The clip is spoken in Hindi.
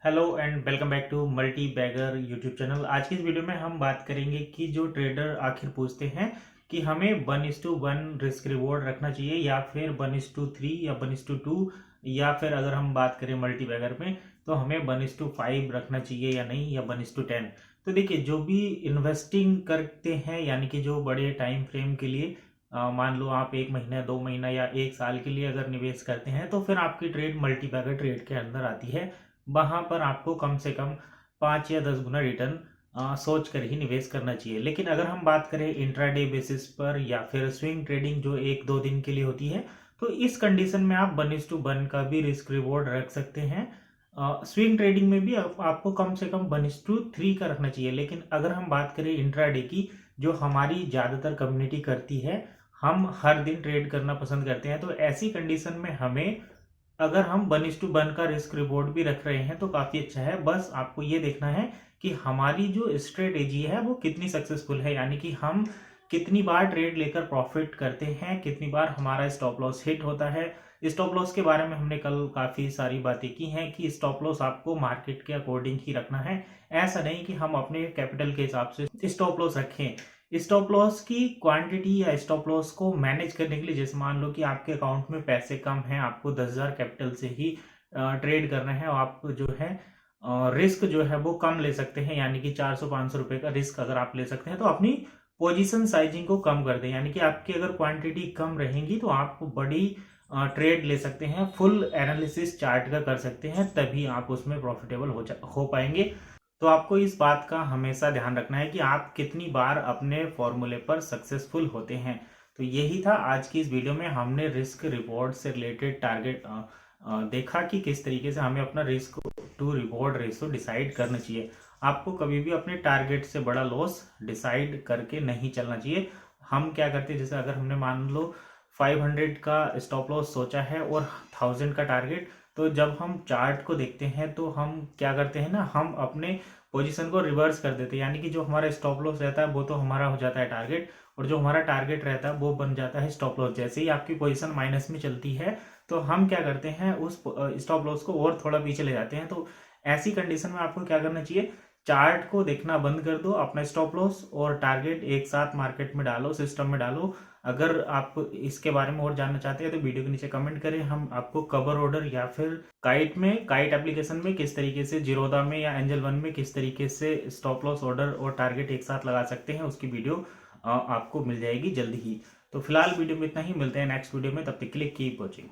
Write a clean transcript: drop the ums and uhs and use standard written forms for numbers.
Hello and welcome back to multibagger YouTube channel. आज की इस वीडियो में हम बात करेंगे कि जो ट्रेडर आखिर पूछते हैं कि हमें 1:1 रिस्क रिवॉर्ड रखना चाहिए या फिर 1:3 या 1:2, या फिर अगर हम बात करें मल्टी बैगर में तो हमें 1:5 रखना चाहिए या नहीं, या 1:10। तो देखिए, जो भी इन्वेस्टिंग करते हैं यानी कि जो बड़े टाइम फ्रेम के लिए मान लो आप 1 महीना 2 महीना या 1 साल के लिए अगर निवेश करते हैं तो फिर आपकी ट्रेड मल्टी बैगर ट्रेड के अंदर आती है। वहां पर आपको कम से कम 5 या 10 गुना रिटर्न सोच कर ही निवेश करना चाहिए। लेकिन अगर हम बात करें इंट्राडे बेसिस पर या फिर स्विंग ट्रेडिंग जो 1-2 दिन के लिए होती है, तो इस कंडीशन में आप 1:1 का भी रिस्क रिवॉर्ड रख सकते हैं। स्विंग ट्रेडिंग में भी आपको कम से कम 1:3 का रखना चाहिए। लेकिन अगर हम बात करें इंट्राडे की, जो हमारी ज़्यादातर कम्युनिटी करती है, हम हर दिन ट्रेड करना पसंद करते हैं, तो ऐसी कंडीशन में हमें अगर हम 1:1 का रिस्क रिवॉर्ड भी रख रहे हैं तो काफ़ी अच्छा है। बस आपको ये देखना है कि हमारी जो स्ट्रेटेजी है वो कितनी सक्सेसफुल है, यानी कि हम कितनी बार ट्रेड लेकर प्रॉफिट करते हैं, कितनी बार हमारा स्टॉप लॉस हिट होता है। स्टॉप लॉस के बारे में हमने कल काफ़ी सारी बातें की हैं कि स्टॉप लॉस आपको मार्केट के अकॉर्डिंग ही रखना है। ऐसा नहीं कि हम अपने कैपिटल के हिसाब से स्टॉप लॉस रखें। स्टॉप लॉस की क्वांटिटी या स्टॉप लॉस को मैनेज करने के लिए, जैसे मान लो कि आपके अकाउंट में पैसे कम हैं, आपको 10,000 कैपिटल से ही ट्रेड करना है और आप जो है रिस्क जो है वो कम ले सकते हैं, यानी कि 400-500 रुपए का रिस्क अगर आप ले सकते हैं तो अपनी पोजीशन साइजिंग को कम कर दें। यानी कि आपकी अगर क्वांटिटी कम रहेगी तो आप बड़ी ट्रेड ले सकते हैं, फुल एनालिसिस चार्ट का कर सकते हैं, तभी आप उसमें प्रॉफिटेबल हो पाएंगे। तो आपको इस बात का हमेशा ध्यान रखना है कि आप कितनी बार अपने फॉर्मूले पर सक्सेसफुल होते हैं। तो यही था आज की इस वीडियो में। हमने रिस्क रिवॉर्ड से रिलेटेड टारगेट देखा कि किस तरीके से हमें अपना risk to reward ratio decide करना चाहिए। आपको कभी भी अपने टारगेट से बड़ा लॉस डिसाइड करके नहीं चलना चाहिए। हम क्या करते हैं, जैसे अगर हमने मान लो 500 का स्टॉप लॉस सोचा है और 1000 का टारगेट, तो जब हम चार्ट को देखते हैं तो हम क्या करते हैं ना, हम अपने पोजीशन को रिवर्स कर देते हैं। यानी कि जो हमारा स्टॉप लॉस रहता है वो तो हमारा हो जाता है टारगेट, और जो हमारा टारगेट रहता है वो बन जाता है स्टॉप लॉस। जैसे ही आपकी पोजीशन माइनस में चलती है तो हम क्या करते हैं, उस स्टॉप लॉस को और थोड़ा पीछे ले जाते हैं। तो ऐसी कंडीशन में आपको क्या करना चाहिए, चार्ट को देखना बंद कर दो, अपना स्टॉप लॉस और टारगेट एक साथ मार्केट में डालो, सिस्टम में डालो। अगर आप इसके बारे में और जानना चाहते हैं तो वीडियो के नीचे कमेंट करें, हम आपको कवर ऑर्डर या फिर काइट एप्लीकेशन में किस तरीके से, जीरोधा में या एंजल वन में किस तरीके से स्टॉप लॉस ऑर्डर और टारगेट एक साथ लगा सकते हैं, उसकी वीडियो आपको मिल जाएगी जल्दी ही। तो फिलहाल वीडियो में इतना ही, मिलते हैं नेक्स्ट वीडियो में, तब तक के लिए कीप वॉचिंग।